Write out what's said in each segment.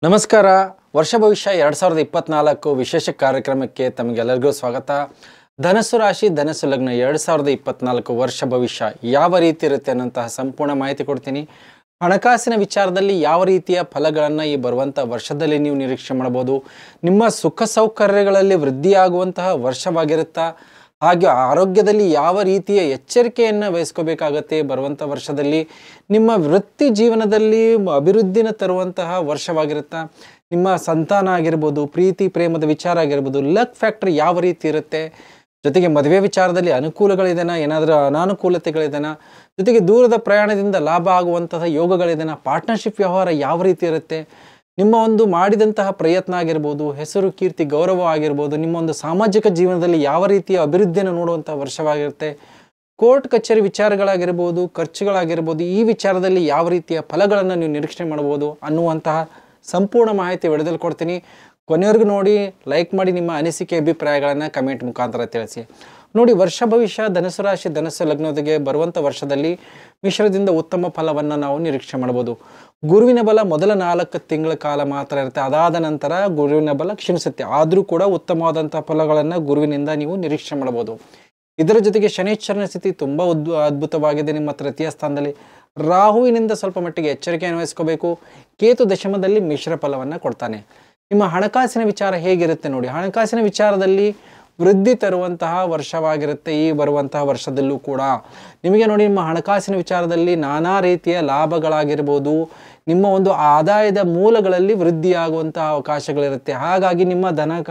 ನಮಸ್ಕಾರ. ವರ್ಷ ಭವಿಷ್ಯ 2024 ವಿಶೇಷ ಕಾರ್ಯಕ್ರಮಕ್ಕೆ ತಮಗೆಲ್ಲರಿಗೂ ಸ್ವಾಗತ. ಧನಸ್ಸು ರಾಶಿ ಧನಸ್ಸು ಲಗ್ನ 2024 ವರ್ಷ ಭವಿಷ್ಯ ಯಾವ ರೀತಿ ಇರುತ್ತೆ ಅನ್ನೋಂತಹ ಸಂಪೂರ್ಣ ಮಾಹಿತಿ ಕೊಡ್ತೀನಿ. ಹಣಕಾಸಿನ ವಿಚಾರದಲ್ಲಿ ಯಾವ ರೀತಿಯ ಫಲಗಳನ್ನು ಈ ಬರುವಂಥ ವರ್ಷದಲ್ಲಿ ನೀವು ನಿರೀಕ್ಷೆ ಮಾಡಬಹುದು. ನಿಮ್ಮ ಸುಖ ಸೌಕರ್ಯಗಳಲ್ಲಿ ವೃದ್ಧಿಯಾಗುವಂತಹ ವರ್ಷವಾಗಿರುತ್ತಾ, ಹಾಗೆ ಆರೋಗ್ಯದಲ್ಲಿ ಯಾವ ರೀತಿಯ ಎಚ್ಚರಿಕೆಯನ್ನು ವಹಿಸ್ಕೋಬೇಕಾಗತ್ತೆ ಬರುವಂಥ ವರ್ಷದಲ್ಲಿ. ನಿಮ್ಮ ವೃತ್ತಿ ಜೀವನದಲ್ಲಿ ಅಭಿವೃದ್ಧಿನ ತರುವಂತಹ ವರ್ಷವಾಗಿರುತ್ತಾ. ನಿಮ್ಮ ಸಂತಾನ ಆಗಿರ್ಬೋದು, ಪ್ರೀತಿ ಪ್ರೇಮದ ವಿಚಾರ ಆಗಿರ್ಬೋದು, ಲಕ್ ಫ್ಯಾಕ್ಟರ್ ಯಾವ ರೀತಿ ಇರುತ್ತೆ. ಜೊತೆಗೆ ಮದುವೆ ವಿಚಾರದಲ್ಲಿ ಅನುಕೂಲಗಳಿದೆನಾ, ಏನಾದರೂ ಅನಾನುಕೂಲತೆಗಳಿದೆನಾ, ಜೊತೆಗೆ ದೂರದ ಪ್ರಯಾಣದಿಂದ ಲಾಭ ಆಗುವಂತಹ ಯೋಗಗಳಿದೆನಾ, ಪಾರ್ಟ್ನರ್ಶಿಪ್ ವ್ಯವಹಾರ ಯಾವ ರೀತಿ ಇರುತ್ತೆ, ನಿಮ್ಮ ಒಂದು ಮಾಡಿದಂತಹ ಪ್ರಯತ್ನ ಆಗಿರ್ಬೋದು, ಹೆಸರು ಕೀರ್ತಿ ಗೌರವ ಆಗಿರ್ಬೋದು, ನಿಮ್ಮ ಒಂದು ಸಾಮಾಜಿಕ ಜೀವನದಲ್ಲಿ ಯಾವ ರೀತಿಯ ಅಭಿವೃದ್ಧಿಯನ್ನು ನೋಡುವಂಥ ವರ್ಷವಾಗಿರುತ್ತೆ. ಕೋರ್ಟ್ ಕಚೇರಿ ವಿಚಾರಗಳಾಗಿರ್ಬೋದು, ಖರ್ಚುಗಳಾಗಿರ್ಬೋದು, ಈ ವಿಚಾರದಲ್ಲಿ ಯಾವ ರೀತಿಯ ಫಲಗಳನ್ನು ನೀವು ನಿರೀಕ್ಷೆ ಮಾಡ್ಬೋದು ಅನ್ನುವಂತಹ ಸಂಪೂರ್ಣ ಮಾಹಿತಿ ವಿಡಿಯೋದಲ್ಲಿ ಕೊಡ್ತೀನಿ. ಕೊನೆಯವರೆಗೂ ನೋಡಿ, ಲೈಕ್ ಮಾಡಿ, ನಿಮ್ಮ ಅನಿಸಿಕೆ ಅಭಿಪ್ರಾಯಗಳನ್ನು ಕಮೆಂಟ್ ಮುಖಾಂತರ ತಿಳಿಸಿ. ನೋಡಿ, ವರ್ಷ ಭವಿಷ್ಯ ಧನಸ್ಸು ರಾಶಿ ಧನಸ್ಸು ಲಗ್ನದೊಂದಿಗೆ ಬರುವಂಥ ವರ್ಷದಲ್ಲಿ ಮಿಶ್ರದಿಂದ ಉತ್ತಮ ಫಲವನ್ನು ನಾವು ನಿರೀಕ್ಷೆ ಮಾಡ್ಬೋದು. ಗುರುವಿನ ಬಲ ಮೊದಲ 4 ತಿಂಗಳ ಕಾಲ ಮಾತ್ರ ಇರುತ್ತೆ. ಅದಾದ ನಂತರ ಗುರುವಿನ ಬಲ ಕ್ಷೀಣಿಸುತ್ತೆ. ಆದರೂ ಕೂಡ ಉತ್ತಮವಾದಂಥ ಫಲಗಳನ್ನು ಗುರುವಿನಿಂದ ನೀವು ನಿರೀಕ್ಷೆ ಮಾಡ್ಬೋದು. ಇದರ ಜೊತೆಗೆ ಶನೈಶ್ಚರನ ಸ್ಥಿತಿ ತುಂಬ ಅದ್ಭುತವಾಗಿದೆ. ನಿಮ್ಮ ತೃತೀಯ ಸ್ಥಾನದಲ್ಲಿ ರಾಹುವಿನಿಂದ ಸ್ವಲ್ಪ ಮಟ್ಟಿಗೆ ಎಚ್ಚರಿಕೆಯನ್ನು ವಹಿಸ್ಕೋಬೇಕು. ಕೇತು ದಶಮದಲ್ಲಿ ಮಿಶ್ರ ಫಲವನ್ನು ಕೊಡ್ತಾನೆ. ನಿಮ್ಮ ಹಣಕಾಸಿನ ವಿಚಾರ ಹೇಗಿರುತ್ತೆ ನೋಡಿ. ಹಣಕಾಸಿನ ವಿಚಾರದಲ್ಲಿ ವೃದ್ಧಿ ತರುವಂತಹ ವರ್ಷವಾಗಿರುತ್ತೆ ಈ ಬರುವಂತಹ ವರ್ಷದಲ್ಲೂ ಕೂಡ. ನಿಮಗೆ ನೋಡಿ, ನಿಮ್ಮ ಹಣಕಾಸಿನ ವಿಚಾರದಲ್ಲಿ ನಾನಾ ರೀತಿಯ ಲಾಭಗಳಾಗಿರ್ಬೋದು, ನಿಮ್ಮ ಒಂದು ಆದಾಯದ ಮೂಲಗಳಲ್ಲಿ ವೃದ್ಧಿಯಾಗುವಂತಹ ಅವಕಾಶಗಳಿರುತ್ತೆ. ಹಾಗಾಗಿ ನಿಮ್ಮ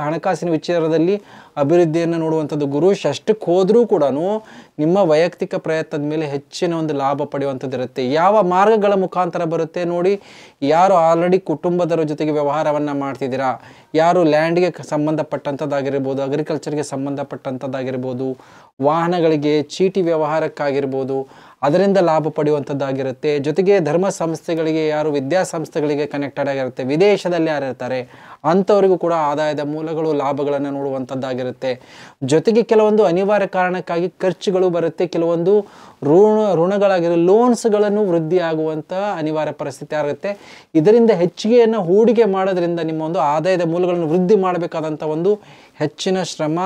ಹಣಕಾಸಿನ ವಿಚಾರದಲ್ಲಿ ಅಭಿವೃದ್ಧಿಯನ್ನು ನೋಡುವಂಥದ್ದು. ಗುರು ಷಷ್ಠಕ್ಕೆ ಹೋದರೂ ಕೂಡ ನಿಮ್ಮ ವೈಯಕ್ತಿಕ ಪ್ರಯತ್ನದ ಮೇಲೆ ಹೆಚ್ಚಿನ ಒಂದು ಲಾಭ ಪಡೆಯುವಂಥದ್ದು ಇರುತ್ತೆ. ಯಾವ ಮಾರ್ಗಗಳ ಮುಖಾಂತರ ಬರುತ್ತೆ ನೋಡಿ. ಯಾರು ಆಲ್ರೆಡಿ ಕುಟುಂಬದರ ಜೊತೆಗೆ ವ್ಯವಹಾರವನ್ನು ಮಾಡ್ತಿದ್ದೀರಾ, ಯಾರು ಲ್ಯಾಂಡ್ಗೆ ಸಂಬಂಧಪಟ್ಟಂಥದ್ದಾಗಿರ್ಬೋದು, ಅಗ್ರಿಕಲ್ಚರ್ಗೆ ಸಂಬಂಧಪಟ್ಟಂಥದ್ದಾಗಿರ್ಬೋದು, ವಾಹನಗಳಿಗೆ ಚೀಟಿ ವ್ಯವಹಾರಕ್ಕಾಗಿರ್ಬೋದು, ಅದರಿಂದ ಲಾಭ ಪಡೆಯುವಂಥದ್ದಾಗಿರುತ್ತೆ. ಜೊತೆಗೆ ಧರ್ಮ ಸಂಸ್ಥೆಗಳಿಗೆ, ಯಾರು ವಿದ್ಯಾಸಂಸ್ಥೆಗಳಿಗೆ ಕನೆಕ್ಟೆಡ್ ಆಗಿರುತ್ತೆ, ವಿದೇಶದಲ್ಲಿ ಯಾರು ಇರ್ತಾರೆ ಅಂಥವರಿಗೂ ಕೂಡ ಆದಾಯದ ಮೂಲಗಳು ಲಾಭಗಳನ್ನು ನೋಡುವಂಥದ್ದಾಗಿರುತ್ತೆ. ಜೊತೆಗೆ ಕೆಲವೊಂದು ಅನಿವಾರ್ಯ ಕಾರಣಕ್ಕಾಗಿ ಖರ್ಚುಗಳು ಬರುತ್ತೆ. ಕೆಲವೊಂದು ಋಣಗಳಾಗಿರೋ ಲೋನ್ಸ್ಗಳನ್ನು ವೃದ್ಧಿ ಆಗುವಂಥ ಅನಿವಾರ್ಯ ಪರಿಸ್ಥಿತಿ ಆಗುತ್ತೆ. ಇದರಿಂದ ಹೆಚ್ಚಿಗೆಯನ್ನು ಹೂಡಿಕೆ ಮಾಡೋದ್ರಿಂದ ನಿಮ್ಮ ಒಂದು ಆದಾಯದ ಮೂಲಗಳನ್ನು ವೃದ್ಧಿ ಮಾಡಬೇಕಾದಂಥ ಒಂದು ಹೆಚ್ಚಿನ ಶ್ರಮ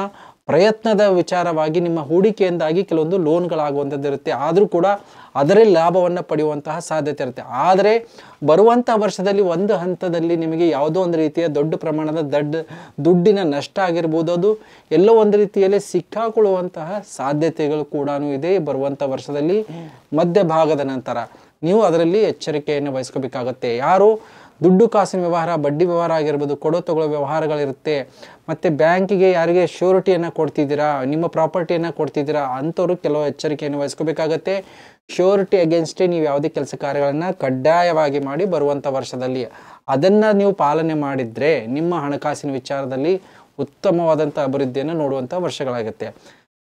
ಪ್ರಯತ್ನದ ವಿಚಾರವಾಗಿ ನಿಮ್ಮ ಹೂಡಿಕೆಯಿಂದಾಗಿ ಕೆಲವೊಂದು ಲೋನ್ಗಳಾಗುವಂಥದ್ದು ಇರುತ್ತೆ. ಆದರೂ ಕೂಡ ಅದರಲ್ಲಿ ಲಾಭವನ್ನು ಪಡೆಯುವಂತಹ ಸಾಧ್ಯತೆ ಇರುತ್ತೆ. ಆದರೆ ಬರುವಂಥ ವರ್ಷದಲ್ಲಿ ಒಂದು ಹಂತದಲ್ಲಿ ನಿಮಗೆ ಯಾವುದೋ ಒಂದು ರೀತಿಯ ದೊಡ್ಡ ಪ್ರಮಾಣದ ದುಡ್ಡಿನ ನಷ್ಟ ಆಗಿರ್ಬೋದು, ಅದು ಎಲ್ಲೋ ಒಂದು ರೀತಿಯಲ್ಲಿ ಸಿಕ್ಕಾಕೊಳ್ಳುವಂತಹ ಸಾಧ್ಯತೆಗಳು ಕೂಡ ಇದೆ. ಬರುವಂಥ ವರ್ಷದಲ್ಲಿ ಮಧ್ಯಭಾಗದ ನಂತರ ನೀವು ಅದರಲ್ಲಿ ಎಚ್ಚರಿಕೆಯನ್ನು ವಹಿಸ್ಕೋಬೇಕಾಗತ್ತೆ. ಯಾರು ದುಡ್ಡು ಕಾಸಿನ ವ್ಯವಹಾರ, ಬಡ್ಡಿ ವ್ಯವಹಾರ ಆಗಿರ್ಬೋದು, ಕೊಡೋ ತಗೊಳ್ಳೋ ವ್ಯವಹಾರಗಳಿರುತ್ತೆ. ಮತ್ತು ಬ್ಯಾಂಕಿಗೆ ಯಾರಿಗೆ ಶ್ಯೂರಿಟಿಯನ್ನು ಕೊಡ್ತಿದ್ದೀರಾ, ನಿಮ್ಮ ಪ್ರಾಪರ್ಟಿಯನ್ನು ಕೊಡ್ತಿದ್ದೀರಾ ಅಂಥವ್ರು ಕೆಲವು ಎಚ್ಚರಿಕೆಯನ್ನು ವಹಿಸ್ಕೋಬೇಕಾಗತ್ತೆ. ಶ್ಯೂರಿಟಿ ಅಗೇನ್ಸ್ಟೇ ನೀವು ಯಾವುದೇ ಕೆಲಸ ಕಾರ್ಯಗಳನ್ನು ಕಡ್ಡಾಯವಾಗಿ ಮಾಡಿ ಬರುವಂಥ ವರ್ಷದಲ್ಲಿ ಅದನ್ನು ನೀವು ಪಾಲನೆ ಮಾಡಿದರೆ ನಿಮ್ಮ ಹಣಕಾಸಿನ ವಿಚಾರದಲ್ಲಿ ಉತ್ತಮವಾದಂಥ ಅಭಿವೃದ್ಧಿಯನ್ನು ನೋಡುವಂಥ ವರ್ಷಗಳಾಗುತ್ತೆ.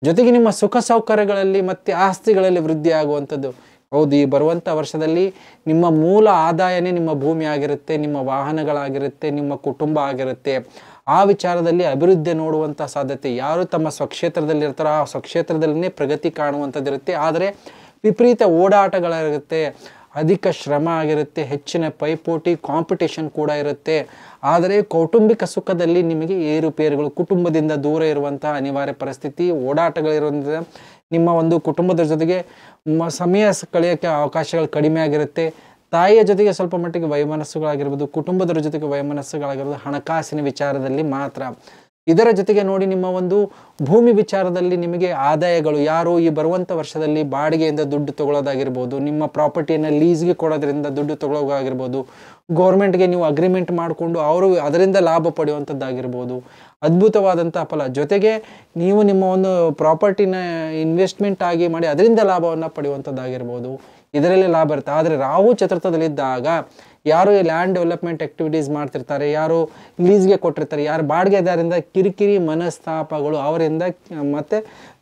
ಜೊತೆಗೆ ನಿಮ್ಮ ಸುಖ ಸೌಕರ್ಯಗಳಲ್ಲಿ ಮತ್ತು ಆಸ್ತಿಗಳಲ್ಲಿ ವೃದ್ಧಿ ಆಗುವಂಥದ್ದು. ಹೌದು, ಈ ಬರುವಂಥ ವರ್ಷದಲ್ಲಿ ನಿಮ್ಮ ಮೂಲ ಆದಾಯನೇ ನಿಮ್ಮ ಭೂಮಿ ಆಗಿರುತ್ತೆ, ನಿಮ್ಮ ವಾಹನಗಳಾಗಿರುತ್ತೆ, ನಿಮ್ಮ ಕುಟುಂಬ ಆಗಿರುತ್ತೆ. ಆ ವಿಚಾರದಲ್ಲಿ ಅಭಿವೃದ್ಧಿ ನೋಡುವಂಥ ಸಾಧ್ಯತೆ. ಯಾರು ತಮ್ಮ ಸ್ವಕ್ಷೇತ್ರದಲ್ಲಿ ಇರ್ತಾರೋ ಆ ಸ್ವಕ್ಷೇತ್ರದಲ್ಲೇ ಪ್ರಗತಿ ಕಾಣುವಂಥದ್ದಿರುತ್ತೆ. ಆದರೆ ವಿಪರೀತ ಓಡಾಟಗಳಿರುತ್ತೆ, ಅಧಿಕ ಶ್ರಮ ಆಗಿರುತ್ತೆ, ಹೆಚ್ಚಿನ ಪೈಪೋಟಿ ಕಾಂಪಿಟೇಷನ್ ಕೂಡ ಇರುತ್ತೆ. ಆದರೆ ಕೌಟುಂಬಿಕ ಸುಖದಲ್ಲಿ ನಿಮಗೆ ಏರುಪೇರುಗಳು, ಕುಟುಂಬದಿಂದ ದೂರ ಇರುವಂತಹ ಅನಿವಾರ್ಯ ಪರಿಸ್ಥಿತಿ, ಓಡಾಟಗಳಿರೋದ್ರಿಂದ ನಿಮ್ಮ ಒಂದು ಕುಟುಂಬದ ಜೊತೆಗೆ ಸಮಯ ಕಳೆಯೋಕ್ಕೆ ಅವಕಾಶಗಳು ಕಡಿಮೆ ಆಗಿರುತ್ತೆ. ತಾಯಿಯ ಜೊತೆಗೆ ಸ್ವಲ್ಪ ಮಟ್ಟಿಗೆ ವೈಮನಸ್ಸುಗಳಾಗಿರ್ಬೋದು, ಕುಟುಂಬದರ ಜೊತೆಗೆ ವೈಮನಸ್ಸುಗಳಾಗಿರ್ಬೋದು ಹಣಕಾಸಿನ ವಿಚಾರದಲ್ಲಿ ಮಾತ್ರ. ಇದರ ಜೊತೆಗೆ ನೋಡಿ, ನಿಮ್ಮ ಒಂದು ಭೂಮಿ ವಿಚಾರದಲ್ಲಿ ನಿಮಗೆ ಆದಾಯಗಳು, ಯಾರು ಈ ಬರುವಂಥ ವರ್ಷದಲ್ಲಿ ಬಾಡಿಗೆಯಿಂದ ದುಡ್ಡು ತೊಗೊಳ್ಳೋದಾಗಿರ್ಬೋದು, ನಿಮ್ಮ ಪ್ರಾಪರ್ಟಿಯನ್ನು ಲೀಸ್ಗೆ ಕೊಡೋದ್ರಿಂದ ದುಡ್ಡು ತೊಗೊಳ್ಳೋದಾಗಿರ್ಬೋದು, ಗೌರ್ಮೆಂಟ್ಗೆ ನೀವು ಅಗ್ರಿಮೆಂಟ್ ಮಾಡಿಕೊಂಡು ಅವರು ಅದರಿಂದ ಲಾಭ ಪಡೆಯುವಂಥದ್ದಾಗಿರ್ಬೋದು, ಅದ್ಭುತವಾದಂಥ ಫಲ. ಜೊತೆಗೆ ನೀವು ನಿಮ್ಮ ಒಂದು ಪ್ರಾಪರ್ಟಿನ ಇನ್ವೆಸ್ಟ್ಮೆಂಟ್ ಆಗಿ ಮಾಡಿ ಅದರಿಂದ ಲಾಭವನ್ನು ಪಡೆಯುವಂಥದ್ದಾಗಿರ್ಬೋದು, ಇದರಲ್ಲಿ ಲಾಭ ಇರುತ್ತೆ. ಆದರೆ ರಾಹು ಚತುರ್ಥದಲ್ಲಿದ್ದಾಗ ಯಾರು ಈ ಲ್ಯಾಂಡ್ ಡೆವಲಪ್ಮೆಂಟ್ ಆ್ಯಕ್ಟಿವಿಟೀಸ್ ಮಾಡ್ತಿರ್ತಾರೆ, ಯಾರು ಲೀಸ್ಗೆ ಕೊಟ್ಟಿರ್ತಾರೆ, ಯಾರು ಬಾಡಿಗೆದಾರಿಂದ ಕಿರಿಕಿರಿ ಮನಸ್ತಾಪಗಳು ಅವರಿಂದ ಮತ್ತು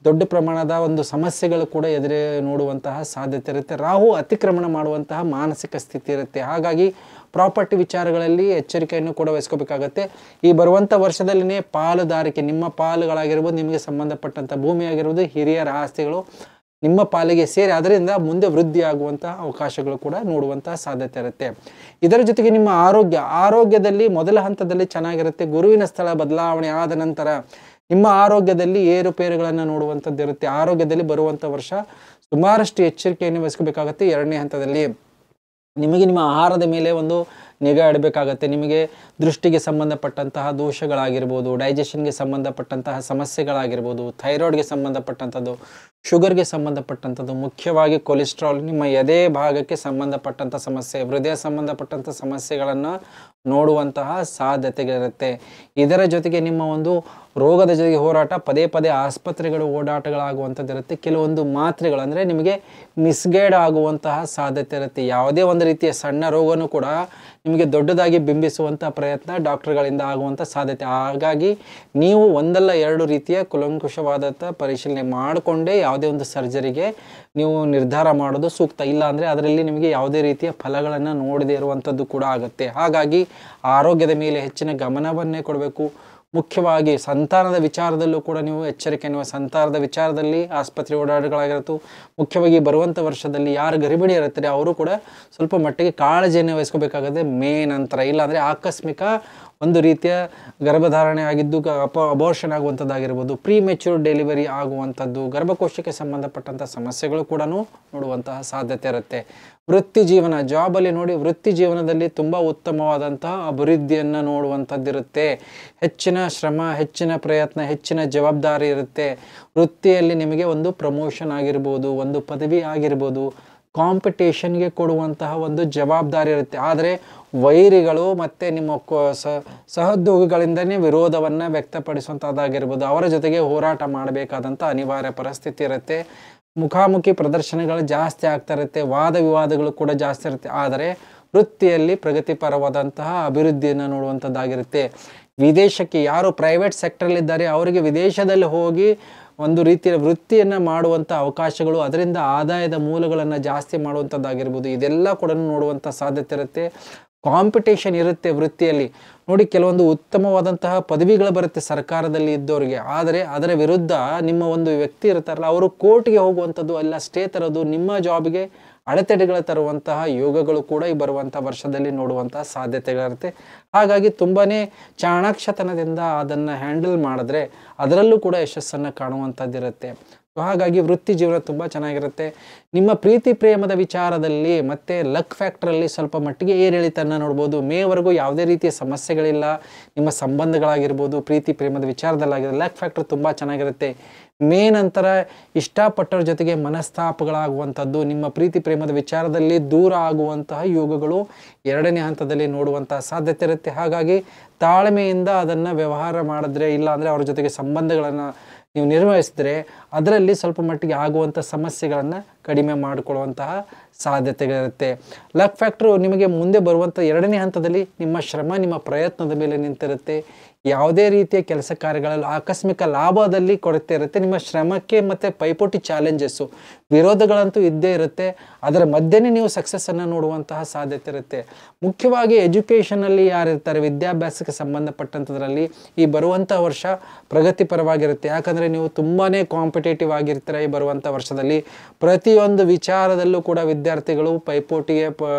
ದೊಡ್ಡ ಪ್ರಮಾಣದ ಒಂದು ಸಮಸ್ಯೆಗಳು ಕೂಡ ಎದುರೇ ನೋಡುವಂತಹ ಸಾಧ್ಯತೆ ಇರುತ್ತೆ. ರಾಹು ಅತಿಕ್ರಮಣ ಮಾಡುವಂತಹ ಮಾನಸಿಕ ಸ್ಥಿತಿ ಇರುತ್ತೆ. ಹಾಗಾಗಿ ಪ್ರಾಪರ್ಟಿ ವಿಚಾರಗಳಲ್ಲಿ ಎಚ್ಚರಿಕೆಯನ್ನು ಕೂಡ ವಹಿಸ್ಕೋಬೇಕಾಗತ್ತೆ. ಈ ಬರುವಂಥ ವರ್ಷದಲ್ಲಿನೇ ಪಾಲುದಾರಿಕೆ, ನಿಮ್ಮ ಪಾಲುಗಳಾಗಿರ್ಬೋದು, ನಿಮಗೆ ಸಂಬಂಧಪಟ್ಟಂಥ ಭೂಮಿ ಆಗಿರ್ಬೋದು, ಹಿರಿಯರ ಆಸ್ತಿಗಳು ನಿಮ್ಮ ಪಾಲಿಗೆ ಸೇರಿ ಅದರಿಂದ ಮುಂದೆ ವೃದ್ಧಿ ಆಗುವಂತಹ ಅವಕಾಶಗಳು ಕೂಡ ನೋಡುವಂತಹ ಸಾಧ್ಯತೆ ಇರುತ್ತೆ. ಇದರ ಜೊತೆಗೆ ನಿಮ್ಮ ಆರೋಗ್ಯದಲ್ಲಿ ಮೊದಲ ಹಂತದಲ್ಲಿ ಚೆನ್ನಾಗಿರುತ್ತೆ. ಗುರುವಿನ ಸ್ಥಳ ಬದಲಾವಣೆ ಆದ ನಂತರ ನಿಮ್ಮ ಆರೋಗ್ಯದಲ್ಲಿ ಏರುಪೇರುಗಳನ್ನು ನೋಡುವಂಥದ್ದು ಇರುತ್ತೆ. ಆರೋಗ್ಯದಲ್ಲಿ ಬರುವಂಥ ವರ್ಷ ಸುಮಾರಷ್ಟು ಎಚ್ಚರಿಕೆಯನ್ನು ವಹಿಸ್ಕೋಬೇಕಾಗತ್ತೆ. ಎರಡನೇ ಹಂತದಲ್ಲಿ ನಿಮಗೆ ನಿಮ್ಮ ಆಹಾರದ ಮೇಲೆ ಒಂದು ನಿಗಾ ಇಡಬೇಕಾಗತ್ತೆ. ನಿಮಗೆ ದೃಷ್ಟಿಗೆ ಸಂಬಂಧಪಟ್ಟಂತಹ ದೋಷಗಳಾಗಿರ್ಬೋದು, ಡೈಜೆಷನ್ಗೆ ಸಂಬಂಧಪಟ್ಟಂತಹ ಸಮಸ್ಯೆಗಳಾಗಿರ್ಬೋದು, ಥೈರಾಯ್ಡ್ಗೆ ಸಂಬಂಧಪಟ್ಟಂಥದ್ದು, ಶುಗರ್ಗೆ ಸಂಬಂಧಪಟ್ಟಂಥದ್ದು, ಮುಖ್ಯವಾಗಿ ಕೊಲೆಸ್ಟ್ರಾಲ್, ನಿಮ್ಮ ಎದೆ ಭಾಗಕ್ಕೆ ಸಂಬಂಧಪಟ್ಟಂಥ ಸಮಸ್ಯೆ, ಹೃದಯ ಸಂಬಂಧಪಟ್ಟಂಥ ಸಮಸ್ಯೆಗಳನ್ನು ನೋಡುವಂತಹ ಸಾಧ್ಯತೆಗಳಿರುತ್ತೆ. ಇದರ ಜೊತೆಗೆ ನಿಮ್ಮ ಒಂದು ರೋಗದ ಜೊತೆಗೆ ಹೋರಾಟ, ಪದೇ ಪದೇ ಆಸ್ಪತ್ರೆಗಳು ಓಡಾಟಗಳಾಗುವಂಥದ್ದು ಇರುತ್ತೆ. ಕೆಲವೊಂದು ಮಾತ್ರೆಗಳು ಅಂದರೆ ನಿಮಗೆ ಮಿಸ್ಗೈಡ್ ಆಗುವಂತಹ ಸಾಧ್ಯತೆ ಇರುತ್ತೆ. ಯಾವುದೇ ಒಂದು ರೀತಿಯ ಸಣ್ಣ ರೋಗನೂ ಕೂಡ ನಿಮಗೆ ದೊಡ್ಡದಾಗಿ ಬಿಂಬಿಸುವಂಥ ಪ್ರಯತ್ನ ಡಾಕ್ಟರ್ಗಳಿಂದ ಆಗುವಂಥ ಸಾಧ್ಯತೆ. ಹಾಗಾಗಿ ನೀವು ಒಂದಲ್ಲ ಎರಡು ರೀತಿಯ ಕುಲಂಕುಷವಾದಂಥ ಪರಿಶೀಲನೆ ಮಾಡಿಕೊಂಡೇ ಯಾವುದೇ ಒಂದು ಸರ್ಜರಿಗೆ ನೀವು ನಿರ್ಧಾರ ಮಾಡೋದು ಸೂಕ್ತ. ಇಲ್ಲ ಅಂದರೆ ಅದರಲ್ಲಿ ನಿಮಗೆ ಯಾವುದೇ ರೀತಿಯ ಫಲಗಳನ್ನು ನೋಡದೇ ಇರುವಂಥದ್ದು ಕೂಡ ಆಗುತ್ತೆ. ಹಾಗಾಗಿ ಆರೋಗ್ಯದ ಮೇಲೆ ಹೆಚ್ಚಿನ ಗಮನವನ್ನೇ ಕೊಡಬೇಕು. ಮುಖ್ಯವಾಗಿ ಸಂತಾನದ ವಿಚಾರದಲ್ಲೂ ಕೂಡ ನೀವು ಎಚ್ಚರಿಕೆಯನ್ನು, ಸಂತಾನದ ವಿಚಾರದಲ್ಲಿ ಆಸ್ಪತ್ರೆ ಓಡಾಟಗಳಾಗಿರತ್ತು. ಮುಖ್ಯವಾಗಿ ಬರುವಂಥ ವರ್ಷದಲ್ಲಿ ಯಾರು ಗರ್ಭಿಣಿ ಇರುತ್ತಾರೆ ಅವರು ಕೂಡ ಸ್ವಲ್ಪ ಮಟ್ಟಿಗೆ ಕಾಳಜಿಯನ್ನು ವಹಿಸ್ಕೋಬೇಕಾಗುತ್ತೆ ಮೇ ನಂತರ. ಇಲ್ಲಾಂದರೆ ಆಕಸ್ಮಿಕ ಒಂದು ರೀತಿಯ ಗರ್ಭಧಾರಣೆ ಆಗಿದ್ದು ಅಬೋರ್ಷನ್ ಆಗುವಂಥದ್ದಾಗಿರ್ಬೋದು, ಪ್ರೀಮೆಚ್ಯೂರ್ ಡೆಲಿವರಿ ಆಗುವಂಥದ್ದು, ಗರ್ಭಕೋಶಕ್ಕೆ ಸಂಬಂಧಪಟ್ಟಂಥ ಸಮಸ್ಯೆಗಳು ಕೂಡ ನೋಡುವಂತಹ ಸಾಧ್ಯತೆ ಇರುತ್ತೆ. ವೃತ್ತಿ ಜೀವನ, ಜಾಬಲ್ಲಿ ನೋಡಿ, ವೃತ್ತಿ ಜೀವನದಲ್ಲಿ ತುಂಬ ಉತ್ತಮವಾದಂತಹ ಅಭಿವೃದ್ಧಿಯನ್ನು ನೋಡುವಂಥದ್ದಿರುತ್ತೆ. ಹೆಚ್ಚಿನ ಶ್ರಮ, ಹೆಚ್ಚಿನ ಪ್ರಯತ್ನ, ಹೆಚ್ಚಿನ ಜವಾಬ್ದಾರಿ ಇರುತ್ತೆ. ವೃತ್ತಿಯಲ್ಲಿ ನಿಮಗೆ ಒಂದು ಪ್ರಮೋಷನ್ ಆಗಿರ್ಬೋದು, ಒಂದು ಪದವಿ ಆಗಿರ್ಬೋದು, ಕಾಂಪಿಟೇಷನ್ಗೆ ಕೊಡುವಂತಹ ಒಂದು ಜವಾಬ್ದಾರಿ ಇರುತ್ತೆ. ಆದರೆ ವೈರಿಗಳು ಮತ್ತು ನಿಮ್ಮ ಸಹೋದ್ಯೋಗಿಗಳಿಂದನೇ ವಿರೋಧವನ್ನು ವ್ಯಕ್ತಪಡಿಸುವಂಥದ್ದಾಗಿರ್ಬೋದು, ಅವರ ಜೊತೆಗೆ ಹೋರಾಟ ಮಾಡಬೇಕಾದಂಥ ಅನಿವಾರ್ಯ ಪರಿಸ್ಥಿತಿ ಇರುತ್ತೆ. ಮುಖಾಮುಖಿ ಪ್ರದರ್ಶನಗಳು ಜಾಸ್ತಿ ಆಗ್ತಾ ಇರುತ್ತೆ, ವಾದ ವಿವಾದಗಳು ಕೂಡ ಜಾಸ್ತಿ ಇರುತ್ತೆ. ಆದರೆ ವೃತ್ತಿಯಲ್ಲಿ ಪ್ರಗತಿಪರವಾದಂತಹ ಅಭಿವೃದ್ಧಿಯನ್ನು ನೋಡುವಂಥದ್ದಾಗಿರುತ್ತೆ. ವಿದೇಶಕ್ಕೆ ಯಾರು ಪ್ರೈವೇಟ್ ಸೆಕ್ಟರಲ್ಲಿದ್ದಾರೆ ಅವರಿಗೆ ವಿದೇಶದಲ್ಲಿ ಹೋಗಿ ಒಂದು ರೀತಿಯ ವೃತ್ತಿಯನ್ನು ಮಾಡುವಂಥ ಅವಕಾಶಗಳು, ಅದರಿಂದ ಆದಾಯದ ಮೂಲಗಳನ್ನು ಜಾಸ್ತಿ ಮಾಡುವಂಥದ್ದಾಗಿರ್ಬೋದು, ಇದೆಲ್ಲ ಕೂಡ ನೋಡುವಂಥ ಸಾಧ್ಯತೆ ಇರುತ್ತೆ. ಕಾಂಪಿಟೇಷನ್ ಇರುತ್ತೆ ವೃತ್ತಿಯಲ್ಲಿ ನೋಡಿ. ಕೆಲವೊಂದು ಉತ್ತಮವಾದಂತಹ ಪದವಿಗಳು ಬರುತ್ತೆ ಸರ್ಕಾರದಲ್ಲಿ ಇದ್ದವರಿಗೆ, ಆದರೆ ಅದರ ವಿರುದ್ಧ ನಿಮ್ಮ ಒಂದು ವ್ಯಕ್ತಿ ಇರ್ತಾರಲ್ಲ ಅವರು ಕೋರ್ಟ್ಗೆ ಹೋಗುವಂಥದ್ದು, ಎಲ್ಲ ಸ್ಟೇ ತರೋದು, ನಿಮ್ಮ ಜಾಬ್ಗೆ ಅಡೆತಡೆಗಳು ತರುವಂತಹ ಯೋಗಗಳು ಕೂಡ ಈ ಬರುವಂಥ ವರ್ಷದಲ್ಲಿ ನೋಡುವಂತಹ ಸಾಧ್ಯತೆಗಳಿರುತ್ತೆ. ಹಾಗಾಗಿ ತುಂಬಾ ಚಾಣಾಕ್ಷತನದಿಂದ ಅದನ್ನು ಹ್ಯಾಂಡಲ್ ಮಾಡಿದ್ರೆ ಅದರಲ್ಲೂ ಕೂಡ ಯಶಸ್ಸನ್ನು ಕಾಣುವಂಥದ್ದಿರುತ್ತೆ. ಹಾಗಾಗಿ ವೃತ್ತಿ ಜೀವನ ತುಂಬ ಚೆನ್ನಾಗಿರುತ್ತೆ. ನಿಮ್ಮ ಪ್ರೀತಿ ಪ್ರೇಮದ ವಿಚಾರದಲ್ಲಿ ಮತ್ತು ಲಕ್ ಫ್ಯಾಕ್ಟ್ರಲ್ಲಿ ಸ್ವಲ್ಪ ಮಟ್ಟಿಗೆ ಏರಿಳಿತನ ನೋಡ್ಬೋದು. ಮೇವರೆಗೂ ಯಾವುದೇ ರೀತಿಯ ಸಮಸ್ಯೆಗಳಿಲ್ಲ. ನಿಮ್ಮ ಸಂಬಂಧಗಳಾಗಿರ್ಬೋದು, ಪ್ರೀತಿ ಪ್ರೇಮದ ವಿಚಾರದಲ್ಲಾಗಿರ್ಬೋದು, ಲಕ್ ಫ್ಯಾಕ್ಟ್ರ್ ತುಂಬ ಚೆನ್ನಾಗಿರುತ್ತೆ. ಮೇ ನಂತರ ಇಷ್ಟಪಟ್ಟವ್ರ ಜೊತೆಗೆ ಮನಸ್ತಾಪಗಳಾಗುವಂಥದ್ದು, ನಿಮ್ಮ ಪ್ರೀತಿ ಪ್ರೇಮದ ವಿಚಾರದಲ್ಲಿ ದೂರ ಆಗುವಂತಹ ಯೋಗಗಳು ಎರಡನೇ ಹಂತದಲ್ಲಿ ನೋಡುವಂತಹ ಸಾಧ್ಯತೆ ಇರುತ್ತೆ. ಹಾಗಾಗಿ ತಾಳ್ಮೆಯಿಂದ ಅದನ್ನು ವ್ಯವಹಾರ ಮಾಡಿದ್ರೆ, ಇಲ್ಲ ಅಂದರೆ ಅವ್ರ ಜೊತೆಗೆ ಸಂಬಂಧಗಳನ್ನು ನೀವು ನಿರ್ವಹಿಸಿದ್ರೆ ಅದರಲ್ಲಿ ಸ್ವಲ್ಪ ಮಟ್ಟಿಗೆ ಆಗುವಂಥ ಸಮಸ್ಯೆಗಳನ್ನು ಕಡಿಮೆ ಮಾಡಿಕೊಳ್ಳುವಂತಹ ಸಾಧ್ಯತೆಗಳಿರುತ್ತೆ. ಲಕ್ ಫ್ಯಾಕ್ಟ್ರು ನಿಮಗೆ ಮುಂದೆ ಬರುವಂಥ ಎರಡನೇ ಹಂತದಲ್ಲಿ ನಿಮ್ಮ ಶ್ರಮ, ನಿಮ್ಮ ಪ್ರಯತ್ನದ ಮೇಲೆ ನಿಂತಿರುತ್ತೆ. ಯಾವುದೇ ರೀತಿಯ ಕೆಲಸ ಕಾರ್ಯಗಳಲ್ಲಿ ಆಕಸ್ಮಿಕ ಲಾಭದಲ್ಲಿ ಕೊರತೆ ಇರುತ್ತೆ. ನಿಮ್ಮ ಶ್ರಮಕ್ಕೆ ಮತ್ತು ಪೈಪೋಟಿ ಚಾಲೆಂಜಸ್ಸು, ವಿರೋಧಗಳಂತೂ ಇದ್ದೇ ಇರುತ್ತೆ. ಅದರ ಮಧ್ಯೆನೇ ನೀವು ಸಕ್ಸಸ್ಸನ್ನು ನೋಡುವಂತಹ ಸಾಧ್ಯತೆ ಇರುತ್ತೆ. ಮುಖ್ಯವಾಗಿ ಎಜುಕೇಷನಲ್ಲಿ ಯಾರಿರ್ತಾರೆ, ವಿದ್ಯಾಭ್ಯಾಸಕ್ಕೆ ಸಂಬಂಧಪಟ್ಟಂಥದ್ರಲ್ಲಿ ಈ ಬರುವಂಥ ವರ್ಷ ಪ್ರಗತಿಪರವಾಗಿರುತ್ತೆ. ಯಾಕಂದರೆ ನೀವು ತುಂಬಾ ಕಾಂಪಿಟೇಟಿವ್ ಆಗಿರ್ತಾರೆ. ಈ ಬರುವಂಥ ವರ್ಷದಲ್ಲಿ ಪ್ರತಿಯೊಂದು ವಿಚಾರದಲ್ಲೂ ಕೂಡ ವಿದ್ಯಾರ್ಥಿಗಳು ಪೈಪೋಟಿಗೆ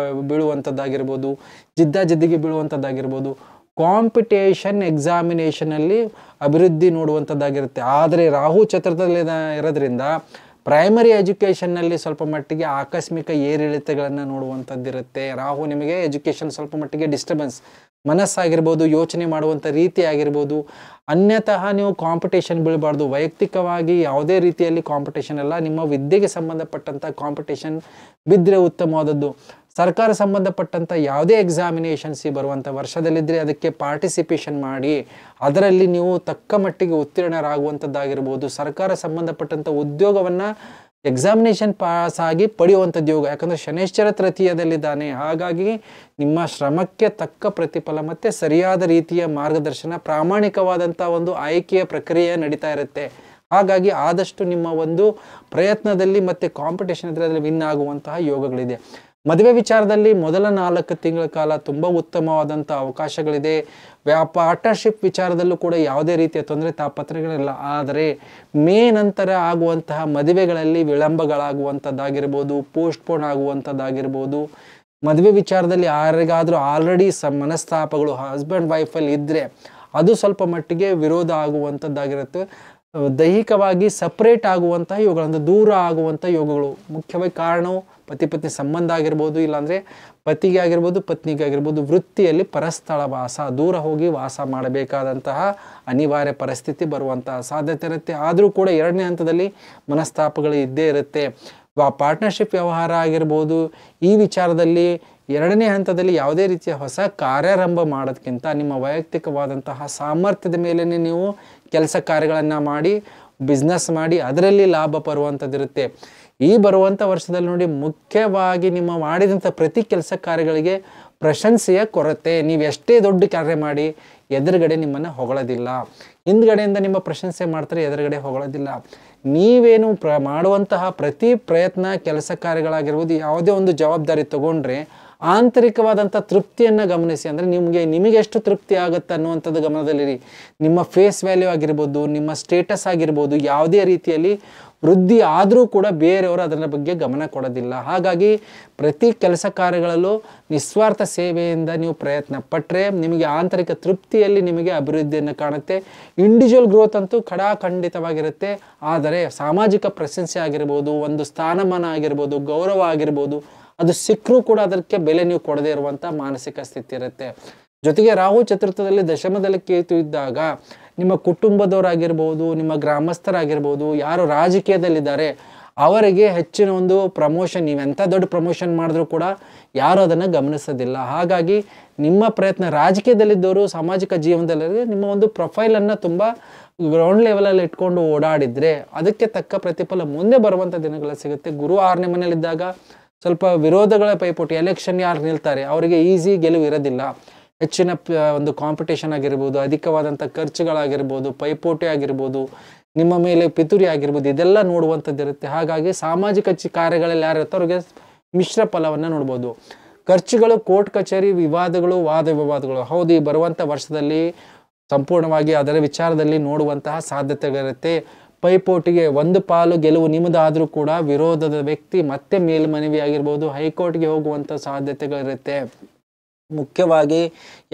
ಬೀಳುವಂಥದ್ದಾಗಿರ್ಬೋದು, ಜಿದ್ದಾಜಿದ್ದಿಗೆ ಬೀಳುವಂಥದ್ದಾಗಿರ್ಬೋದು, ಕಾಂಪಿಟೇಷನ್ ಎಕ್ಸಾಮಿನೇಷನಲ್ಲಿ ಅಭಿವೃದ್ಧಿ ನೋಡುವಂಥದ್ದಾಗಿರುತ್ತೆ. ಆದರೆ ರಾಹು ಚತುರ್ಥದಲ್ಲಿ ಇರೋದ್ರಿಂದ ಪ್ರೈಮರಿ ಎಜುಕೇಷನ್ನಲ್ಲಿ ಸ್ವಲ್ಪ ಮಟ್ಟಿಗೆ ಆಕಸ್ಮಿಕ ಏರಿಳಿತಗಳನ್ನು ನೋಡುವಂಥದ್ದಿರುತ್ತೆ. ರಾಹು ನಿಮಗೆ ಎಜುಕೇಷನ್ ಸ್ವಲ್ಪ ಮಟ್ಟಿಗೆ ಡಿಸ್ಟರ್ಬೆನ್ಸ್, ಮನಸ್ಸಾಗಿರ್ಬೋದು, ಯೋಚನೆ ಮಾಡುವಂಥ ರೀತಿ ಆಗಿರ್ಬೋದು. ಅನ್ಯತಃ ನೀವು ಕಾಂಪಿಟೇಷನ್ ಬೀಳಬಾರ್ದು. ವೈಯಕ್ತಿಕವಾಗಿ ಯಾವುದೇ ರೀತಿಯಲ್ಲಿ ಕಾಂಪಿಟೇಷನ್ ಅಲ್ಲ, ನಿಮ್ಮ ವಿದ್ಯೆಗೆ ಸಂಬಂಧಪಟ್ಟಂಥ ಕಾಂಪಿಟೇಷನ್ ಬಿದ್ದರೆ ಉತ್ತಮವಾದದ್ದು. ಸರ್ಕಾರ ಸಂಬಂಧಪಟ್ಟಂಥ ಯಾವುದೇ ಎಕ್ಸಾಮಿನೇಷನ್ಸ್ ಬರುವಂಥ ವರ್ಷದಲ್ಲಿದ್ದರೆ ಅದಕ್ಕೆ ಪಾರ್ಟಿಸಿಪೇಷನ್ ಮಾಡಿ ಅದರಲ್ಲಿ ನೀವು ತಕ್ಕ ಮಟ್ಟಿಗೆ ಉತ್ತೀರ್ಣರಾಗುವಂಥದ್ದಾಗಿರ್ಬೋದು. ಸರ್ಕಾರ ಸಂಬಂಧಪಟ್ಟಂಥ ಉದ್ಯೋಗವನ್ನು ಎಕ್ಸಾಮಿನೇಷನ್ ಪಾಸ್ ಆಗಿ ಪಡೆಯುವಂಥದ್ದು ಯೋಗ. ಯಾಕಂದರೆ ಶನೈಶ್ಚರ ತೃತೀಯದಲ್ಲಿದ್ದಾನೆ. ಹಾಗಾಗಿ ನಿಮ್ಮ ಶ್ರಮಕ್ಕೆ ತಕ್ಕ ಪ್ರತಿಫಲ ಮತ್ತು ಸರಿಯಾದ ರೀತಿಯ ಮಾರ್ಗದರ್ಶನ, ಪ್ರಾಮಾಣಿಕವಾದಂಥ ಒಂದು ಆಯ್ಕೆಯ ಪ್ರಕ್ರಿಯೆ ನಡೀತಾ ಇರುತ್ತೆ. ಹಾಗಾಗಿ ಆದಷ್ಟು ನಿಮ್ಮ ಒಂದು ಪ್ರಯತ್ನದಲ್ಲಿ ಮತ್ತು ಕಾಂಪಿಟೇಷನ್ ಇದ್ದರೆ ಅದರಲ್ಲಿ ವಿನ್ ಆಗುವಂತಹ ಯೋಗಗಳಿದೆ. ಮದುವೆ ವಿಚಾರದಲ್ಲಿ ಮೊದಲ 4 ತಿಂಗಳ ಕಾಲ ತುಂಬ ಉತ್ತಮವಾದಂಥ ಅವಕಾಶಗಳಿದೆ. ಪಾರ್ಟ್ನರ್ಶಿಪ್ ವಿಚಾರದಲ್ಲೂ ಕೂಡ ಯಾವುದೇ ರೀತಿಯ ತೊಂದರೆ ತಾಪತ್ರಗಳಿಲ್ಲ. ಆದರೆ ಮೇ ನಂತರ ಆಗುವಂತಹ ಮದುವೆಗಳಲ್ಲಿ ವಿಳಂಬಗಳಾಗುವಂಥದ್ದಾಗಿರ್ಬೋದು, ಪೋಸ್ಟ್ಪೋನ್ ಆಗುವಂಥದ್ದಾಗಿರ್ಬೋದು, ಮದುವೆ ವಿಚಾರದಲ್ಲಿ ಯಾರಿಗಾದರೂ ಆಲ್ರೆಡಿ ಮನಸ್ತಾಪಗಳು ಹಸ್ಬೆಂಡ್ ವೈಫಲ್ಲಿ ಇದ್ದರೆ ಅದು ಸ್ವಲ್ಪ ಮಟ್ಟಿಗೆ ವಿರೋಧ ಆಗುವಂಥದ್ದಾಗಿರುತ್ತೆ. ದೈಹಿಕವಾಗಿ ಸಪ್ರೇಟ್ ಆಗುವಂತಹ ಯೋಗಗಳು, ದೂರ ಆಗುವಂಥ ಯೋಗಗಳು. ಮುಖ್ಯವಾಗಿ ಕಾರಣವು ಪತಿ ಪತ್ನಿ ಸಂಬಂಧ ಆಗಿರ್ಬೋದು, ಇಲ್ಲಾಂದರೆ ಪತಿಗೆ ಆಗಿರ್ಬೋದು, ಪತ್ನಿಗೆ ಆಗಿರ್ಬೋದು, ವೃತ್ತಿಯಲ್ಲಿ ಪರಸ್ಥಳ ವಾಸ, ದೂರ ಹೋಗಿ ವಾಸ ಮಾಡಬೇಕಾದಂತಹ ಅನಿವಾರ್ಯ ಪರಿಸ್ಥಿತಿ ಬರುವಂತಹ ಸಾಧ್ಯತೆ ಇರುತ್ತೆ. ಆದರೂ ಕೂಡ 2ನೇ ಹಂತದಲ್ಲಿ ಮನಸ್ತಾಪಗಳು ಇದ್ದೇ ಇರುತ್ತೆ. ಪಾರ್ಟ್ನರ್ಶಿಪ್ ವ್ಯವಹಾರ ಆಗಿರ್ಬೋದು, ಈ ವಿಚಾರದಲ್ಲಿ 2ನೇ ಹಂತದಲ್ಲಿ ಯಾವುದೇ ರೀತಿಯ ಹೊಸ ಕಾರ್ಯಾರಂಭ ಮಾಡೋದಕ್ಕಿಂತ ನಿಮ್ಮ ವೈಯಕ್ತಿಕವಾದಂತಹ ಸಾಮರ್ಥ್ಯದ ಮೇಲೆ ನೀವು ಕೆಲಸ ಕಾರ್ಯಗಳನ್ನು ಮಾಡಿ, ಬಿಸ್ನೆಸ್ ಮಾಡಿ ಅದರಲ್ಲಿ ಲಾಭ ಬರುವಂಥದ್ದಿರುತ್ತೆ. ಈ ಬರುವಂಥ ವರ್ಷದಲ್ಲಿ ನೋಡಿ, ಮುಖ್ಯವಾಗಿ ನಿಮ್ಮ ಮಾಡಿದಂಥ ಪ್ರತಿ ಕೆಲಸ ಕಾರ್ಯಗಳಿಗೆ ಪ್ರಶಂಸೆಯ ಕೊರತೆ. ನೀವು ಎಷ್ಟೇ ದೊಡ್ಡ ಕಾರ್ಯ ಮಾಡಿ ಎದುರುಗಡೆ ನಿಮ್ಮನ್ನು ಹೊಗಳೋದಿಲ್ಲ. ಹಿಂದ್ಗಡೆಯಿಂದ ನಿಮ್ಮ ಪ್ರಶಂಸೆ ಮಾಡ್ತಾರೆ, ಎದುರುಗಡೆ ಹೊಗಳೋದಿಲ್ಲ. ನೀವೇನು ಮಾಡುವಂತಹ ಪ್ರತಿ ಪ್ರಯತ್ನ, ಕೆಲಸ ಕಾರ್ಯಗಳಾಗಿರ್ಬೋದು, ಯಾವುದೇ ಒಂದು ಜವಾಬ್ದಾರಿ ತಗೊಂಡ್ರೆ ಆಂತರಿಕವಾದಂಥ ತೃಪ್ತಿಯನ್ನು ಗಮನಿಸಿ. ಅಂದರೆ ನಿಮಗೆ ಎಷ್ಟು ತೃಪ್ತಿ ಆಗುತ್ತೆ ಅನ್ನುವಂಥದ್ದು ಗಮನದಲ್ಲಿರಿ. ನಿಮ್ಮ ಫೇಸ್ ವ್ಯಾಲ್ಯೂ ಆಗಿರ್ಬೋದು, ನಿಮ್ಮ ಸ್ಟೇಟಸ್ ಆಗಿರ್ಬೋದು, ಯಾವುದೇ ರೀತಿಯಲ್ಲಿ ವೃದ್ಧಿ ಆದರೂ ಕೂಡ ಬೇರೆಯವರು ಅದರ ಬಗ್ಗೆ ಗಮನ ಕೊಡೋದಿಲ್ಲ. ಹಾಗಾಗಿ ಪ್ರತಿ ಕೆಲಸ ಕಾರ್ಯಗಳಲ್ಲೂ ನಿಸ್ವಾರ್ಥ ಸೇವೆಯಿಂದ ನೀವು ಪ್ರಯತ್ನ ಪಟ್ಟರೆ ನಿಮಗೆ ಆಂತರಿಕ ತೃಪ್ತಿಯಲ್ಲಿ ನಿಮಗೆ ಅಭಿವೃದ್ಧಿಯನ್ನು ಕಾಣುತ್ತೆ. ಇಂಡಿವಿಜುವಲ್ ಗ್ರೋತ್ ಅಂತೂ ಖಂಡಿತವಾಗಿರುತ್ತೆ. ಆದರೆ ಸಾಮಾಜಿಕ ಪ್ರಶಂಸೆ ಆಗಿರ್ಬೋದು, ಒಂದು ಸ್ಥಾನಮಾನ ಆಗಿರ್ಬೋದು, ಗೌರವ ಆಗಿರ್ಬೋದು, ಅದು ಸಿಕ್ಕರೂ ಕೂಡ ಅದಕ್ಕೆ ಬೆಲೆ ನೀವು ಕೊಡದೇ ಇರುವಂಥ ಮಾನಸಿಕ ಸ್ಥಿತಿ ಇರುತ್ತೆ. ಜೊತೆಗೆ ರಾಹು ಚತುರ್ಥದಲ್ಲಿ ದಶಮದಲ್ಲಿ ಕೇತು ಇದ್ದಾಗ ನಿಮ್ಮ ಕುಟುಂಬದವರಾಗಿರ್ಬೋದು, ನಿಮ್ಮ ಗ್ರಾಮಸ್ಥರಾಗಿರ್ಬೋದು, ಯಾರು ರಾಜಕೀಯದಲ್ಲಿದ್ದಾರೆ ಅವರಿಗೆ ಹೆಚ್ಚಿನ ಒಂದು ಪ್ರಮೋಷನ್, ನೀವೆಂಥ ದೊಡ್ಡ ಪ್ರಮೋಷನ್ ಮಾಡಿದ್ರೂ ಕೂಡ ಯಾರು ಅದನ್ನು ಗಮನಿಸೋದಿಲ್ಲ. ಹಾಗಾಗಿ ನಿಮ್ಮ ಪ್ರಯತ್ನ, ರಾಜಕೀಯದಲ್ಲಿದ್ದವರು ಸಾಮಾಜಿಕ ಜೀವನದಲ್ಲಿ ನಿಮ್ಮ ಒಂದು ಪ್ರೊಫೈಲನ್ನು ತುಂಬ ಗ್ರೌಂಡ್ ಲೆವೆಲಲ್ಲಿ ಇಟ್ಕೊಂಡು ಓಡಾಡಿದರೆ ಅದಕ್ಕೆ ತಕ್ಕ ಪ್ರತಿಫಲ ಮುಂದೆ ಬರುವಂಥ ದಿನಗಳಲ್ಲಿ ಸಿಗುತ್ತೆ. ಗುರು 6ನೇ ಮನೆಯಲ್ಲಿದ್ದಾಗ ಸ್ವಲ್ಪ ವಿರೋಧಗಳ ಪೈಪೋಟಿ, ಎಲೆಕ್ಷನ್ ಯಾರು ನಿಲ್ತಾರೆ ಅವರಿಗೆ ಈಸಿ ಗೆಲುವು ಇರೋದಿಲ್ಲ. ಹೆಚ್ಚಿನ ಒಂದು ಕಾಂಪಿಟೇಷನ್ ಆಗಿರ್ಬೋದು, ಅಧಿಕವಾದಂಥ ಖರ್ಚುಗಳಾಗಿರ್ಬೋದು, ಪೈಪೋಟಿ ಆಗಿರ್ಬೋದು, ನಿಮ್ಮ ಮೇಲೆ ಪಿತೂರಿ ಆಗಿರ್ಬೋದು, ಇದೆಲ್ಲ ನೋಡುವಂಥದ್ದಿರುತ್ತೆ. ಹಾಗಾಗಿ ಸಾಮಾಜಿಕ ಕಾರ್ಯಗಳಲ್ಲಿ ಯಾರು ಇರ್ತಾರೋ ಅವ್ರಿಗೆ ಮಿಶ್ರ ಫಲವನ್ನು ನೋಡ್ಬೋದು. ಖರ್ಚುಗಳು, ಕೋರ್ಟ್ ಕಚೇರಿ, ವಿವಾದಗಳು, ವಾದ ವಿವಾದಗಳು, ಹೌದು ಈ ಬರುವಂಥ ವರ್ಷದಲ್ಲಿ ಸಂಪೂರ್ಣವಾಗಿ ಅದರ ವಿಚಾರದಲ್ಲಿ ನೋಡುವಂತಹ ಸಾಧ್ಯತೆಗಳಿರುತ್ತೆ. ಪೈಪೋಟಿಗೆ ಒಂದು ಪಾಲು ಗೆಲುವು ನಿಮ್ಮದಾದರೂ ಕೂಡ ವಿರೋಧದ ವ್ಯಕ್ತಿ ಮತ್ತೆ ಮೇಲ್ಮನವಿ ಆಗಿರ್ಬೋದು, ಹೈಕೋರ್ಟ್ಗೆ ಹೋಗುವಂಥ ಸಾಧ್ಯತೆಗಳಿರುತ್ತೆ. ಮುಖ್ಯವಾಗಿ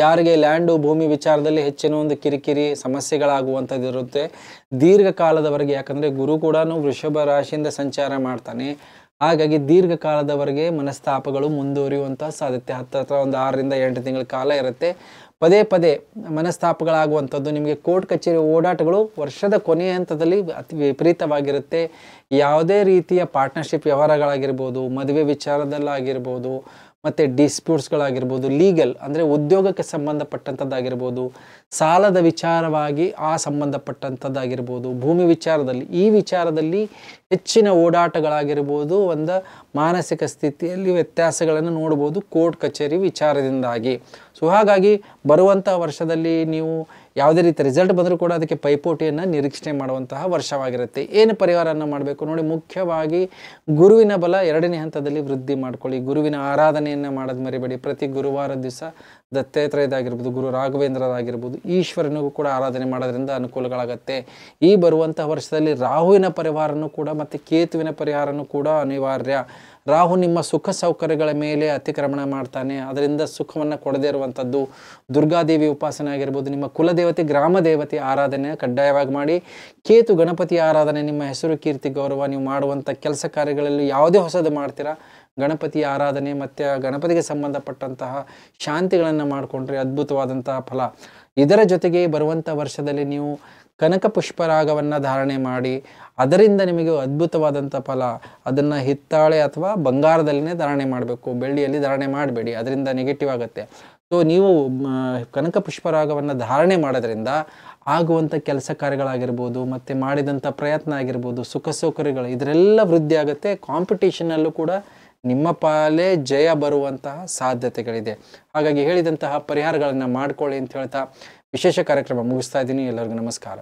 ಯಾರಿಗೆ ಲ್ಯಾಂಡು, ಭೂಮಿ ವಿಚಾರದಲ್ಲಿ ಹೆಚ್ಚಿನ ಒಂದು ಕಿರಿಕಿರಿ ಸಮಸ್ಯೆಗಳಾಗುವಂಥದ್ದು ಇರುತ್ತೆ ದೀರ್ಘಕಾಲದವರೆಗೆ. ಯಾಕಂದರೆ ಗುರು ಕೂಡ ವೃಷಭ ರಾಶಿಯಿಂದ ಸಂಚಾರ ಮಾಡ್ತಾನೆ. ಹಾಗಾಗಿ ದೀರ್ಘಕಾಲದವರೆಗೆ ಮನಸ್ತಾಪಗಳು ಮುಂದುವರಿಯುವಂಥ ಸಾಧ್ಯತೆ ಹತ್ತಿರ ಒಂದು 6ರಿಂದ 8 ತಿಂಗಳ ಕಾಲ ಇರುತ್ತೆ. ಪದೇ ಪದೇ ಮನಸ್ತಾಪಗಳಾಗುವಂಥದ್ದು, ನಿಮಗೆ ಕೋರ್ಟ್ ಕಚೇರಿ ಓಡಾಟಗಳು ವರ್ಷದ ಕೊನೆಯ ಹಂತದಲ್ಲಿ ಅತಿ ವಿಪರೀತವಾಗಿರುತ್ತೆ. ಯಾವುದೇ ರೀತಿಯ ಪಾರ್ಟ್ನರ್ಶಿಪ್ ವ್ಯವಹಾರಗಳಾಗಿರ್ಬೋದು, ಮದುವೆ ವಿಚಾರದಲ್ಲಾಗಿರ್ಬೋದು, ಮತ್ತು ಡಿಸ್ಪ್ಯೂಟ್ಸ್ಗಳಾಗಿರ್ಬೋದು, ಲೀಗಲ್ ಅಂದರೆ ಉದ್ಯೋಗಕ್ಕೆ ಸಂಬಂಧಪಟ್ಟಂಥದ್ದಾಗಿರ್ಬೋದು, ಸಾಲದ ವಿಚಾರವಾಗಿ ಸಂಬಂಧಪಟ್ಟಂಥದ್ದಾಗಿರ್ಬೋದು, ಭೂಮಿ ವಿಚಾರದಲ್ಲಿ, ಈ ವಿಚಾರದಲ್ಲಿ ಹೆಚ್ಚಿನ ಓಡಾಟಗಳಾಗಿರ್ಬೋದು, ಒಂದು ಮಾನಸಿಕ ಸ್ಥಿತಿಯಲ್ಲಿ ವ್ಯತ್ಯಾಸಗಳನ್ನು ನೋಡ್ಬೋದು ಕೋರ್ಟ್ ಕಚೇರಿ ವಿಚಾರದಿಂದಾಗಿ. ಸೊ ಹಾಗಾಗಿ ಬರುವಂಥ ವರ್ಷದಲ್ಲಿ ನೀವು ಯಾವುದೇ ರೀತಿ ರಿಸಲ್ಟ್ ಬಂದರೂ ಕೂಡ ಅದಕ್ಕೆ ಪೈಪೋಟಿಯನ್ನು ನಿರೀಕ್ಷಣೆ ಮಾಡುವಂತಹ ವರ್ಷವಾಗಿರುತ್ತೆ. ಏನು ಪರಿಹಾರವನ್ನು ಮಾಡಬೇಕು ನೋಡಿ, ಮುಖ್ಯವಾಗಿ ಗುರುವಿನ ಬಲ 2ನೇ ಹಂತದಲ್ಲಿ ವೃದ್ಧಿ ಮಾಡ್ಕೊಳ್ಳಿ. ಗುರುವಿನ ಆರಾಧನೆಯನ್ನು ಮಾಡೋದು ಮರಿಬೇಡಿ. ಪ್ರತಿ ಗುರುವಾರ ದಿವಸ ದತ್ತಾತ್ರೇಯದಾಗಿರ್ಬೋದು, ಗುರು ರಾಘವೇಂದ್ರದಾಗಿರ್ಬೋದು, ಈಶ್ವರನಿಗೂ ಕೂಡ ಆರಾಧನೆ ಮಾಡೋದ್ರಿಂದ ಅನುಕೂಲಗಳಾಗುತ್ತೆ. ಈ ಬರುವಂಥ ವರ್ಷದಲ್ಲಿ ರಾಹುವಿನ ಪರಿಹಾರನೂ ಕೂಡ ಮತ್ತು ಕೇತುವಿನ ಪರಿಹಾರನೂ ಕೂಡ ಅನಿವಾರ್ಯ. ರಾಹು ನಿಮ್ಮ ಸುಖ ಸೌಕರ್ಯಗಳ ಮೇಲೆ ಅತಿಕ್ರಮಣ ಮಾಡ್ತಾನೆ, ಅದರಿಂದ ಸುಖವನ್ನು ಕೊಡದೇ ಇರುವಂಥದ್ದು. ದುರ್ಗಾದೇವಿ ಉಪಾಸನೆ ಆಗಿರ್ಬೋದು, ನಿಮ್ಮ ಕುಲದೇವತೆ, ಗ್ರಾಮ ದೇವತೆ ಆರಾಧನೆ ಕಡ್ಡಾಯವಾಗಿ ಮಾಡಿ. ಕೇತು ಗಣಪತಿ ಆರಾಧನೆ, ನಿಮ್ಮ ಹೆಸರು, ಕೀರ್ತಿ, ಗೌರವ, ನೀವು ಮಾಡುವಂಥ ಕೆಲಸ ಕಾರ್ಯಗಳಲ್ಲಿ ಯಾವುದೇ ಹೊಸದು ಮಾಡ್ತೀರಾ ಗಣಪತಿ ಆರಾಧನೆ ಮತ್ತು ಗಣಪತಿಗೆ ಸಂಬಂಧಪಟ್ಟಂತಹ ಶಾಂತಿಗಳನ್ನು ಮಾಡಿಕೊಂಡ್ರೆ ಅದ್ಭುತವಾದಂತಹ ಫಲ. ಇದರ ಜೊತೆಗೆ ಬರುವಂಥ ವರ್ಷದಲ್ಲಿ ನೀವು ಕನಕ ಪುಷ್ಪರಾಗವನ್ನು ಧಾರಣೆ ಮಾಡಿ, ಅದರಿಂದ ನಿಮಗೆ ಅದ್ಭುತವಾದಂಥ ಫಲ. ಅದನ್ನು ಹಿತ್ತಾಳೆ ಅಥವಾ ಬಂಗಾರದಲ್ಲಿನೇ ಧಾರಣೆ ಮಾಡಬೇಕು, ಬೆಳ್ಳಿಯಲ್ಲಿ ಧಾರಣೆ ಮಾಡಬೇಡಿ, ಅದರಿಂದ ನೆಗೆಟಿವ್ ಆಗುತ್ತೆ. ಸೊ ನೀವು ಕನಕ ಪುಷ್ಪರಾಗವನ್ನು ಧಾರಣೆ ಮಾಡೋದ್ರಿಂದ ಆಗುವಂಥ ಕೆಲಸ ಕಾರ್ಯಗಳಾಗಿರ್ಬೋದು, ಮತ್ತು ಮಾಡಿದಂಥ ಪ್ರಯತ್ನ ಆಗಿರ್ಬೋದು, ಸುಖ ಸೌಕರ್ಯಗಳು ಇದರೆಲ್ಲ ವೃದ್ಧಿ ಆಗುತ್ತೆ. ಕಾಂಪಿಟೇಷನಲ್ಲೂ ಕೂಡ ನಿಮ್ಮ ಪಾಲೇ ಜಯ ಬರುವಂತಹ ಸಾಧ್ಯತೆಗಳಿದೆ. ಹಾಗಾಗಿ ಹೇಳಿದಂತಹ ಪರಿಹಾರಗಳನ್ನು ಮಾಡ್ಕೊಳ್ಳಿ ಅಂತ ಹೇಳ್ತಾ ವಿಶೇಷ ಕಾರ್ಯಕ್ರಮ ಮುಗಿಸ್ತಾ ಇದ್ದೀನಿ. ಎಲ್ಲರಿಗೂ ನಮಸ್ಕಾರ.